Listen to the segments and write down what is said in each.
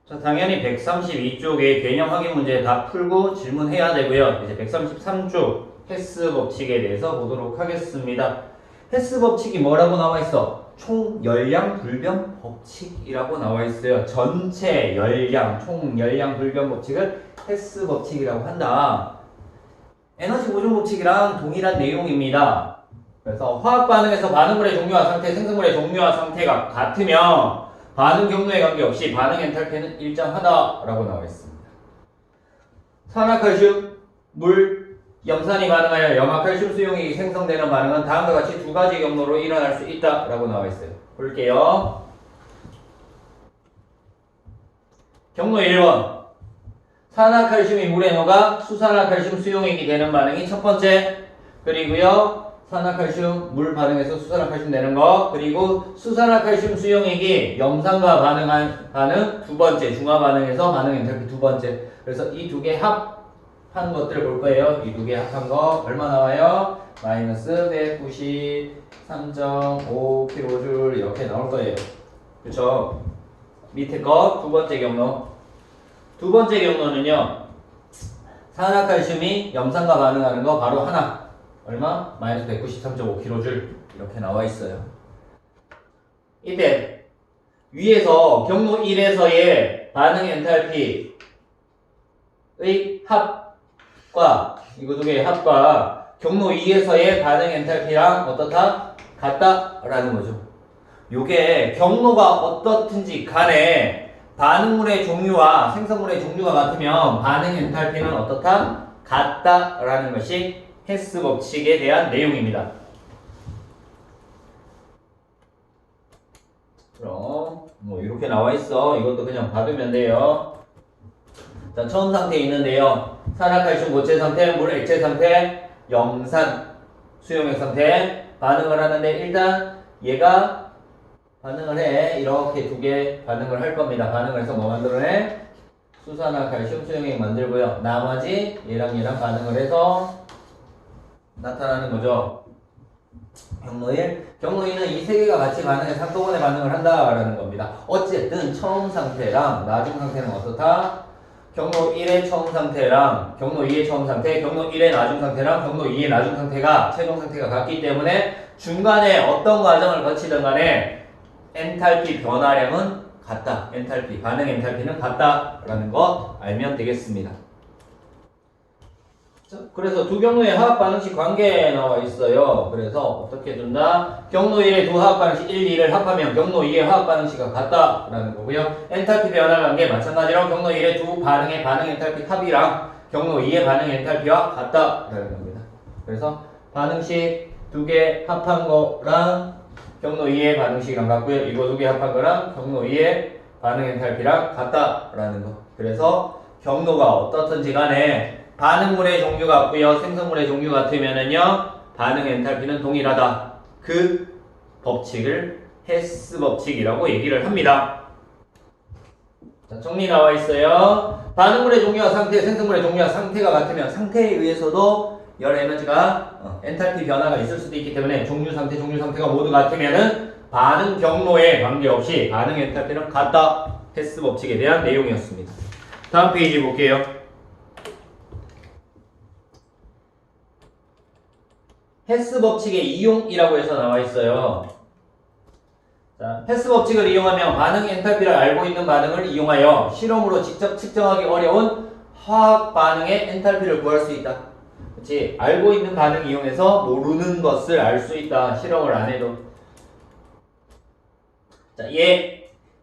자, 당연히 132쪽의 개념 확인 문제 다 풀고 질문해야 되고요. 이제 133쪽 헤스 법칙에 대해서 보도록 하겠습니다. 헤스 법칙이 뭐라고 나와 있어? 총 열량 불변 법칙이라고 나와 있어요. 전체 열량, 총 열량 불변 법칙을 헤스 법칙이라고 한다. 에너지 보존 법칙이랑 동일한 내용입니다. 그래서 화학 반응에서 반응물의 종류와 상태, 생성물의 종류와 상태가 같으면 반응 경로에 관계없이 반응 엔탈피는 일정하다라고 나와 있습니다. 산화칼슘, 물, 염산이 반응하여 염화칼슘 수용액이 생성되는 반응은 다음과 같이 두 가지 경로로 일어날 수 있다라고 나와 있어요. 볼게요. 경로 1번. 산화칼슘이 물에 녹아 수산화칼슘 수용액이 되는 반응이 첫 번째. 그리고요. 산화칼슘 물 반응에서 수산화칼슘 내는 거, 그리고 수산화칼슘 수용액이 염산과 반응한 반응 두 번째, 중화 반응에서 반응 엔탈피 두 번째. 그래서 이 두 개 합한 것들을 볼 거예요. 이 두 개 합한 거 얼마 나와요? 마이너스 193.5kJ 이렇게 나올 거예요. 그쵸? 밑에 거 두 번째 경로. 두 번째 경로는요, 산화칼슘이 염산과 반응하는 거 바로 하나. 얼마? 마이너스 193.5kJ 이렇게 나와 있어요. 이때 위에서 경로 1에서의 반응 엔탈피의 합과 이거 두 개의 합과 경로 2에서의 반응 엔탈피랑 어떻다? 같다라는 거죠. 요게 경로가 어떻든지 간에 반응물의 종류와 생성물의 종류가 같으면 반응 엔탈피는 어떻다? 같다라는 것이 헤스 법칙에 대한 내용입니다. 그럼 뭐 이렇게 나와 있어. 이것도 그냥 받으면 돼요. 자, 처음 상태에 있는데요. 산화칼슘 고체 상태, 물 액체 상태, 염산 수용액 상태 반응을 하는데 일단 얘가 반응을 해. 이렇게 두 개 반응을 할 겁니다. 반응을 해서 뭐 만들어내? 수산화칼슘 수용액 만들고요. 나머지 얘랑 얘랑 반응을 해서 나타나는 거죠. 경로 1. 경로 2는 이 세 개가 같이 반응해서 한꺼번에 반응을 한다라는 겁니다. 어쨌든 처음 상태랑 나중 상태는 어떻다? 경로 1의 처음 상태랑 경로 2의 처음 상태, 경로 1의 나중 상태랑 경로 2의 나중 상태가 최종 상태가 같기 때문에 중간에 어떤 과정을 거치든 간에 엔탈피 변화량은 같다. 엔탈피, 반응 엔탈피는 같다라는 거 알면 되겠습니다. 그래서 두 경로의 화학 반응식 관계 나와 있어요. 그래서 어떻게 둔다? 경로 1의 두 화학 반응식 1, 2를 합하면 경로 2의 화학 반응식과 같다라는 거고요. 엔탈피 변화 관계 마찬가지로 경로 1의 두 반응의 반응 엔탈피 합이랑 경로 2의 반응 엔탈피와 같다라는 겁니다. 그래서 반응식 두 개 합한 거랑 경로 2의 반응식이랑 같고요. 이거 두 개 합한 거랑 경로 2의 반응 엔탈피랑 같다라는 거. 그래서 경로가 어떻든지 간에 반응물의 종류 같고요. 생성물의 종류 같으면은요. 반응 엔탈피는 동일하다. 그 법칙을 헤스 법칙이라고 얘기를 합니다. 자, 정리 나와 있어요. 반응물의 종류와 상태, 생성물의 종류와 상태가 같으면 상태에 의해서도 열 에너지가 엔탈피 변화가 있을 수도 있기 때문에 종류 상태가 모두 같으면은 반응 경로에 관계없이 반응 엔탈피는 같다. 헤스 법칙에 대한 내용이었습니다. 다음 페이지 볼게요. 헤스 법칙의 이용이라고 해서 나와 있어요. 자, 헤스 법칙을 이용하면 반응 엔탈피를 알고 있는 반응을 이용하여 실험으로 직접 측정하기 어려운 화학 반응의 엔탈피를 구할 수 있다. 그렇지? 알고 있는 반응 이용해서 모르는 것을 알 수 있다. 실험을 안 해도. 자,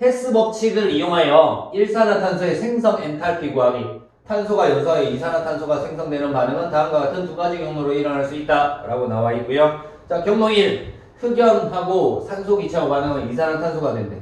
헤스 법칙을 이용하여 일산화탄소의 생성 엔탈피 구하기. 탄소가 요소하여 이산화탄소가 생성되는 반응은 다음과 같은 두 가지 경로로 일어날 수 있다 라고 나와 있고요. 자, 경로 1. 흑연하고 산소기체하고 반응은 이산화탄소가 된대.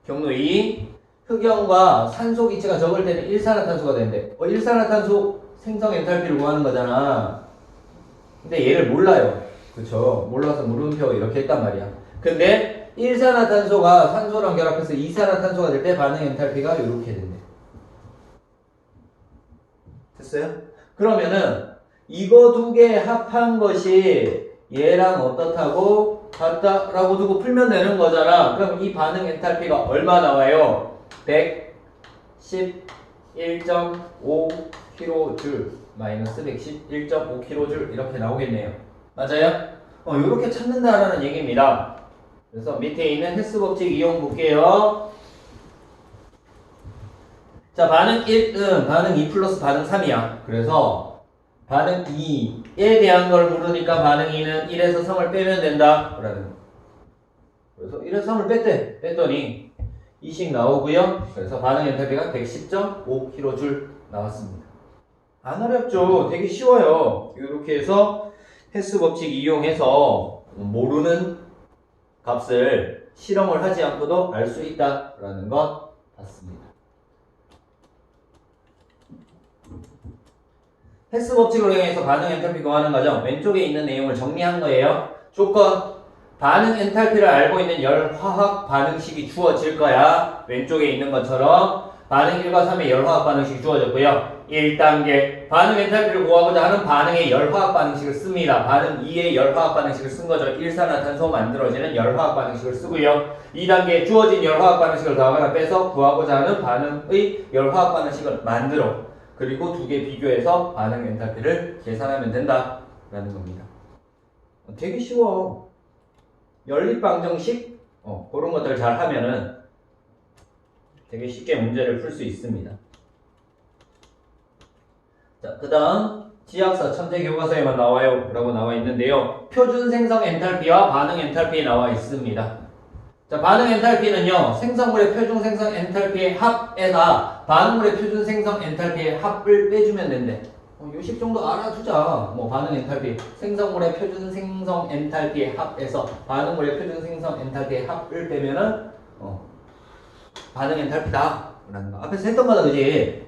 경로 2. 흑연과 산소기체가 적을 때는 일산화탄소가 된대. 일산화탄소 생성 엔탈피를 구하는 거잖아. 근데 얘를 몰라요. 그쵸? 몰라서 물음표 이렇게 했단 말이야. 근데 일산화탄소가 산소랑 결합해서 이산화탄소가 될 때 반응 엔탈피가 이렇게 된대. 됐어요? 그러면은 이거 두 개 합한 것이 얘랑 어떻다고 같다라고 두고 풀면 되는 거잖아. 그럼 이 반응 엔탈피가 얼마 나와요? 111.5kJ 마이너스 111.5kJ 이렇게 나오겠네요. 맞아요? 이렇게 찾는다라는 얘기입니다. 그래서 밑에 있는 헬스 법칙 이용 볼게요. 자, 반응 1은 반응 2 플러스 반응 3이야. 그래서 반응 2에 대한 걸 물으니까 반응 2는 1에서 3을 빼면 된다. 라는 거. 그래서 1에서 3을 뺐더니 2씩 나오고요. 그래서 반응 엔탈피가 110.5kJ 나왔습니다. 안 어렵죠? 되게 쉬워요. 이렇게 해서 헬스 법칙 이용해서 모르는 값을 실험을 하지 않고도 알 수 있다라는 것 같습니다. 헬스 법칙을 이용해서 반응 엔탈피 구하는 과정, 왼쪽에 있는 내용을 정리한 거예요. 조건, 반응 엔탈피를 알고 있는 열화학 반응식이 주어질 거야. 왼쪽에 있는 것처럼 반응 1과 3의 열화학 반응식이 주어졌고요. 1단계, 반응 엔탈피를 구하고자 하는 반응의 열화학 반응식을 씁니다. 반응 2의 열화학 반응식을 쓴 거죠. 일산화탄소 만들어지는 열화학 반응식을 쓰고요. 2단계, 주어진 열화학 반응식을 더하거나 빼서 구하고자 하는 반응의 열화학 반응식을 만들어. 그리고 두 개 비교해서 반응 엔탈피를 계산하면 된다라는 겁니다. 되게 쉬워. 연립방정식 그런 것들 잘 하면은 되게 쉽게 문제를 풀 수 있습니다. 자, 그 다음 지학사 천재교과서에만 나와요 라고 나와 있는데요. 표준 생성 엔탈피와 반응 엔탈피 나와 있습니다. 자, 반응 엔탈피는요, 생성물의 표준 생성 엔탈피의 합에다 반응물의 표준 생성 엔탈피의 합을 빼주면 된대. 요식 정도 알아두자. 반응 엔탈피, 생성물의 표준 생성 엔탈피의 합에서 반응물의 표준 생성 엔탈피의 합을 빼면은 반응 엔탈피다 라는 거. 앞에서 했던 거다, 그지?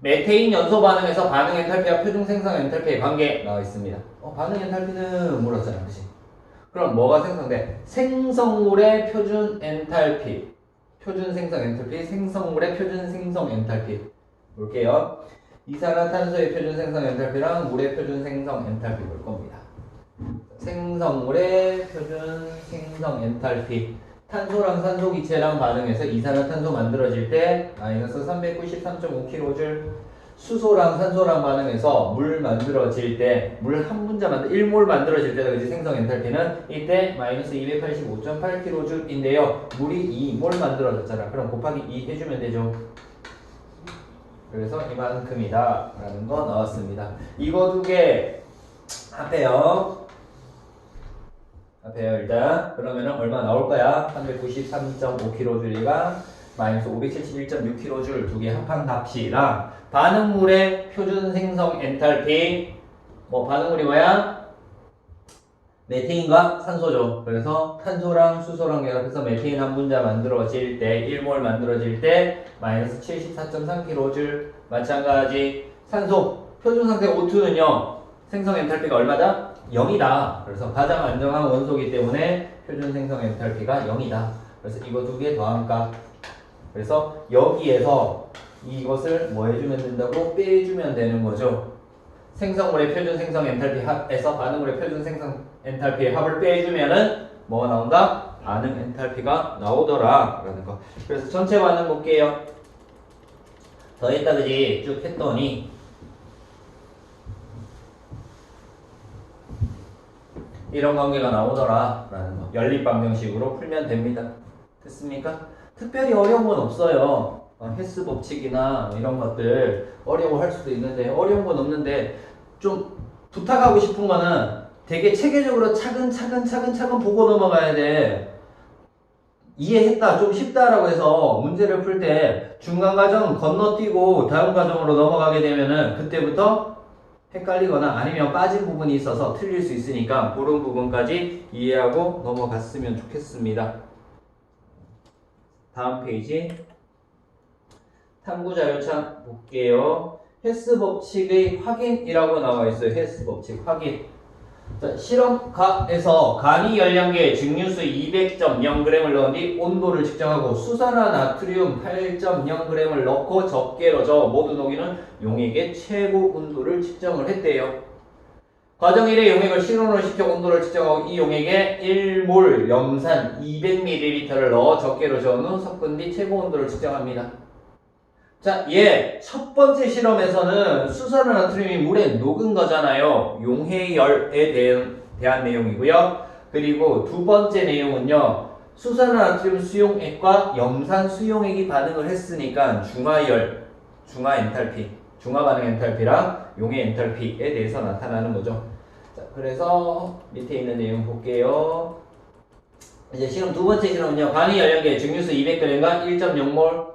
메테인 연소 반응에서 반응 엔탈피와 표준 생성 엔탈피의 관계 나와 있습니다. 반응 엔탈피는 물었잖아, 그지? 그럼 뭐가 생성돼? 생성물의 표준 엔탈피, 표준 생성 엔탈피, 생성물의 표준 생성 엔탈피. 볼게요. 이산화탄소의 표준 생성 엔탈피랑 물의 표준 생성 엔탈피 볼 겁니다. 생성물의 표준 생성 엔탈피. 탄소랑 산소 기체랑 반응해서 이산화탄소 만들어질 때 마이너스 393.5kJ, 수소랑 산소랑 반응해서 물 만들어질 때, 물 한 분자 1몰 만들어질 때다, 그지? 생성 엔탈피는 이때 마이너스 285.8kJ인데요. 물이 2몰 만들어졌잖아. 그럼 곱하기 2 해주면 되죠. 그래서 이만큼이다 라는 거 나왔습니다. 이거 두 개 합해요. 일단. 그러면은 얼마 나올 거야? 393.5kJ가 마이너스 571.6kJ 두 개 합한 값이랑 반응물의 표준 생성 엔탈피, 반응물이 뭐야? 메테인과 산소죠. 그래서 탄소랑 수소랑 결합해서 메테인 한 분자 만들어질 때, 1몰 만들어질 때 마이너스 74.3kJ. 마찬가지 산소 표준 상태 O2는요 생성 엔탈피가 얼마다? 0이다. 그래서 가장 안정한 원소이기 때문에 표준 생성 엔탈피가 0이다. 그래서 이거 두 개 더한 값. 그래서 여기에서 이것을 뭐 해주면 된다고? 빼주면 되는 거죠. 생성물의 표준 생성 엔탈피 합에서 반응물의 표준 생성 엔탈피의 합을 빼주면은 뭐가 나온다? 반응 엔탈피가 나오더라 라는 거. 그래서 전체 반응 볼게요. 더했다, 그지? 쭉 했더니 이런 관계가 나오더라 라는 거. 연립방정식으로 풀면 됩니다. 됐습니까? 특별히 어려운 건 없어요. 헬스 법칙이나 이런 것들 어려워할 수도 있는데, 어려운 건 없는데 좀 부탁하고 싶은 거는 되게 체계적으로 차근차근 보고 넘어가야 돼. 이해했다, 좀 쉽다라고 해서 문제를 풀 때 중간 과정 건너뛰고 다음 과정으로 넘어가게 되면은 그때부터 헷갈리거나 아니면 빠진 부분이 있어서 틀릴 수 있으니까 그런 부분까지 이해하고 넘어갔으면 좋겠습니다. 다음 페이지 탐구자료창 볼게요. 헬스 법칙의 확인이라고 나와 있어요. 헬스 법칙 확인. 자, 실험가에서 간이 열량계에 증류수 200.0g을 넣은 뒤 온도를 측정하고 수산화 나트륨 8.0g을 넣고 적게로 저어 모두 녹이는 용액의 최고 온도를 측정을 했대요. 과정 1의 용액을 실온으로 시켜 온도를 측정하고 이 용액에 1몰 염산 200ml를 넣어 적게로 저은 후 섞은 뒤 최고 온도를 측정합니다. 자, 얘 첫 번째 실험에서는 수산화나트륨이 물에 녹은 거잖아요. 용해열에 대한 내용이고요. 그리고 두 번째 내용은요. 수산화나트륨 수용액과 염산 수용액이 반응을 했으니까 중화열, 중화 엔탈피, 중화 반응 엔탈피랑 용해 엔탈피에 대해서 나타나는 거죠. 자, 그래서 밑에 있는 내용 볼게요. 이제 실험 두 번째 실험은요. 관이 연령계 증류수 200g과 1.0몰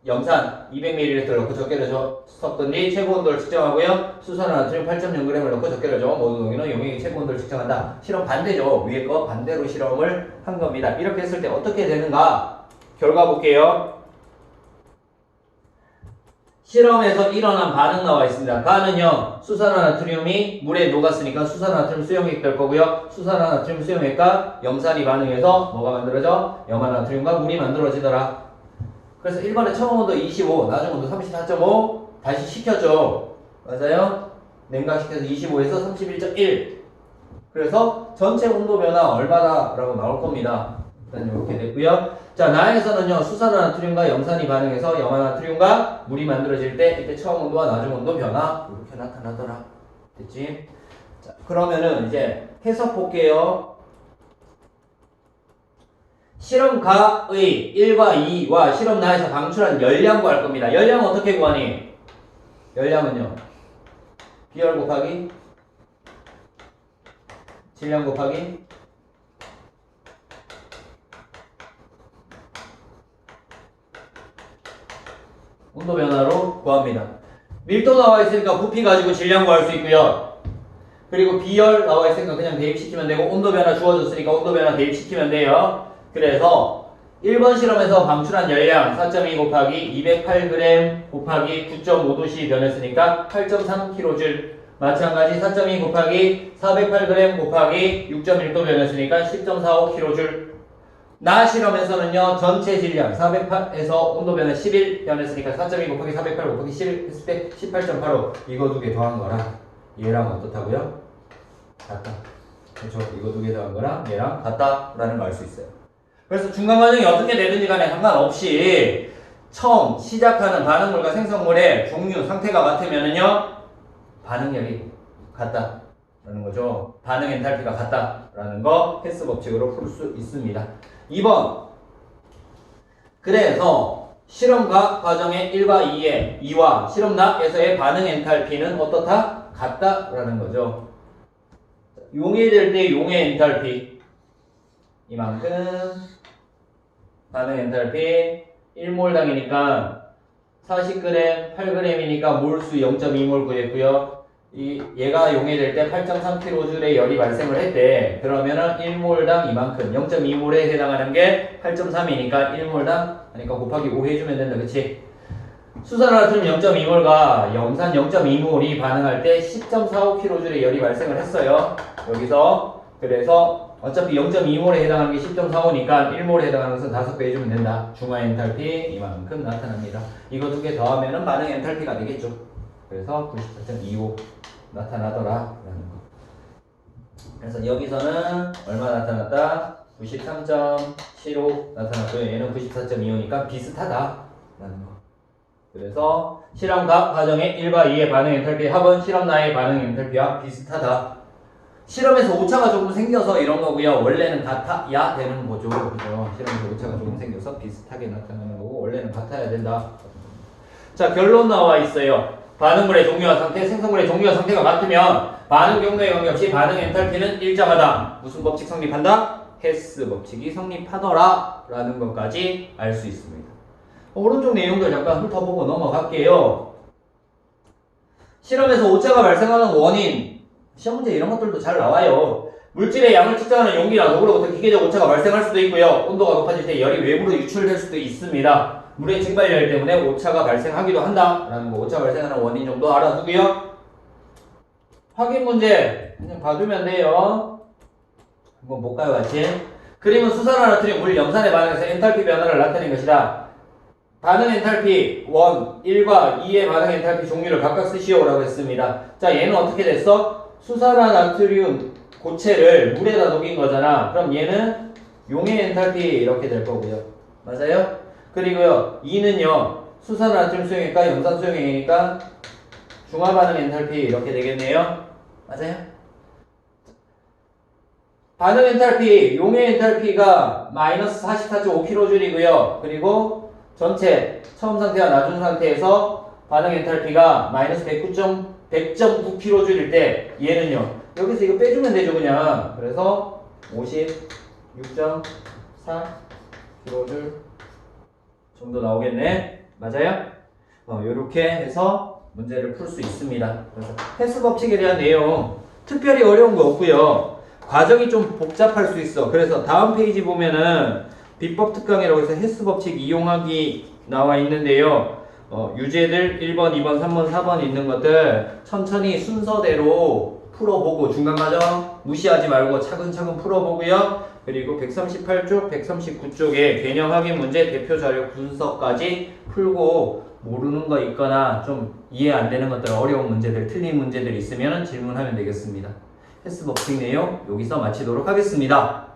염산 200ml 넣고 적게를 섞은 뒤 최고 온도를 측정하고요. 수산화나트륨 8.0g을 넣고 적게를 줘. 모든 동위는 용액의 최고 온도를 측정한다. 실험 반대죠. 위에 거 반대로 실험을 한 겁니다. 이렇게 했을 때 어떻게 되는가? 결과 볼게요. 실험에서 일어난 반응 나와 있습니다. 가는요. 수산화나트륨이 물에 녹았으니까 수산화나트륨 수용액 될 거고요. 수산화나트륨 수용액과 염산이 반응해서 뭐가 만들어져? 염화나트륨과 물이 만들어지더라. 그래서 1번에 처음 온도 25, 나중 온도 34.5 다시 식혔죠. 맞아요? 냉각시켜서 25에서 31.1. 그래서 전체 온도 변화 얼마다 라고 나올 겁니다. 일단 이렇게 됐고요. 자, 나에서는요. 수산화나트륨과 염산이 반응해서 염화나트륨과 물이 만들어질 때 이때 처음 온도와 나중 온도 변화 이렇게 나타나더라. 됐지? 자, 그러면은 이제 해석 볼게요. 실험 가의 1과 2와 실험 나에서 방출한 열량 구할 겁니다. 열량은 어떻게 구하니? 열량은요. 비열 곱하기 질량 곱하기 온도 변화로 구합니다. 밀도 나와 있으니까 부피 가지고 질량 구할 수 있고요. 그리고 비열 나와 있으니까 그냥 대입시키면 되고 온도 변화 주어졌으니까 온도 변화 대입시키면 돼요. 그래서 1번 실험에서 방출한 열량 4.2 곱하기 208g 곱하기 9.5도씨 변했으니까 8.3kJ. 마찬가지 4.2 곱하기 408g 곱하기 6.1도 변했으니까 10.45kJ. 나 실험에서는요. 전체 질량 408에서 온도 변화 11 변했으니까 4.2 곱하기 408 곱하기 11 했을 때 18.85. 이거 두 개 더한 거랑 얘랑 어떻다고요? 같다. 그렇죠. 이거 두 개 더한 거랑 얘랑 같다라는 걸 알 수 있어요. 그래서 중간 과정이 어떻게 되든지 간에 상관없이 처음 시작하는 반응물과 생성물의 종류, 상태가 같으면은요, 반응열이 같다라는 거죠. 반응 엔탈피가 같다라는 거 헬스 법칙으로 풀 수 있습니다. 2번. 그래서 실험과 과정의 1과 2와 실험락에서의 반응 엔탈피는 어떻다? 같다라는 거죠. 용해될 때 용해 엔탈피 이만큼, 반응 엔탈피 1몰당이니까 40g, 8g이니까 몰수 0.2몰 구했고요. 얘가 용해될 때 8.3kJ의 열이 발생을 했대. 그러면은 1몰당 이만큼 0.2몰에 해당하는 게 8.3이니까 1몰당 그러니까 곱하기 5 해주면 된다. 그치? 수산화나트륨 0.2몰과 염산 0.2몰이 반응할 때 10.45kJ의 열이 발생을 했어요. 여기서. 그래서 어차피 0.2몰에 해당하는 게 10.45니까 1몰에 해당하는 것은 5배 해주면 된다. 중화 엔탈피 이만큼 나타납니다. 이거 두 개 더하면은 반응 엔탈피가 되겠죠. 그래서 94.25 나타나더라 라는 거. 그래서 여기서는 얼마 나타났다? 93.75 나타났고요. 얘는 94.25니까 비슷하다 라는 거. 그래서 실험각 과정의 1과 2의 반응 엔탈피 합은 실험 나의 반응 엔탈피와 비슷하다. 실험에서 오차가 조금 생겨서 이런 거고요. 원래는 같아야 되는 거죠. 그죠? 실험에서 오차가 조금 생겨서 비슷하게 나타나는 거고 원래는 같아야 된다. 자, 결론 나와 있어요. 반응물의 종류와 상태, 생성물의 종류와 상태가 같으면 반응 경로에 관계없이 반응 엔탈피는 일정하다. 무슨 법칙 성립한다? 헬스 법칙이 성립하더라 라는 것까지 알 수 있습니다. 오른쪽 내용들 잠깐 훑어보고 넘어갈게요. 실험에서 오차가 발생하는 원인, 시험 문제 이런 것들도 잘 나와요. 물질의 양을 측정하는 용기나 도구로부터 기계적 오차가 발생할 수도 있고요. 온도가 높아질 때 열이 외부로 유출될 수도 있습니다. 물의 증발열 때문에 오차가 발생하기도 한다라는 거. 오차 발생하는 원인 정도 알아두고요. 확인 문제 그냥 봐주면 돼요. 한번 볼까요, 같이? 그림은 수산화나트륨 물 염산에 반응해서 엔탈피 변화를 나타낸 것이다. 반응 엔탈피 1과 2의 반응 엔탈피 종류를 각각 쓰시오라고 했습니다. 자, 얘는 어떻게 됐어? 수산화나트륨 고체를 물에다 녹인 거잖아. 그럼 얘는 용해 엔탈피 이렇게 될 거고요. 맞아요? 그리고요, 2는요, 수산 나트륨 수용액과 염산 수용액이니까 중화 반응 엔탈피 이렇게 되겠네요. 맞아요? 반응 엔탈피, 용해 엔탈피가 마이너스 44.5kJ이고요. 그리고 전체 처음 상태와 나중 상태에서 반응 엔탈피가 마이너스 109.kJ일 때 얘는요. 여기서 이거 빼주면 되죠 그냥. 그래서 56.4kJ 정도 나오겠네. 맞아요? 요렇게 해서 문제를 풀 수 있습니다. 그래서 헬스 법칙에 대한 내용 특별히 어려운 거 없고요. 과정이 좀 복잡할 수 있어. 그래서 다음 페이지 보면은 비법 특강이라고 해서 헬스 법칙 이용하기 나와 있는데요. 유제들 1번, 2번, 3번, 4번 있는 것들 천천히 순서대로 풀어보고 중간 과정 무시하지 말고 차근차근 풀어보고요. 그리고 138쪽, 139쪽에 개념 확인 문제, 대표 자료 분석까지 풀고 모르는 거 있거나 좀 이해 안 되는 것들, 어려운 문제들, 틀린 문제들 있으면 질문하면 되겠습니다. 헬스 법칙 내용 여기서 마치도록 하겠습니다.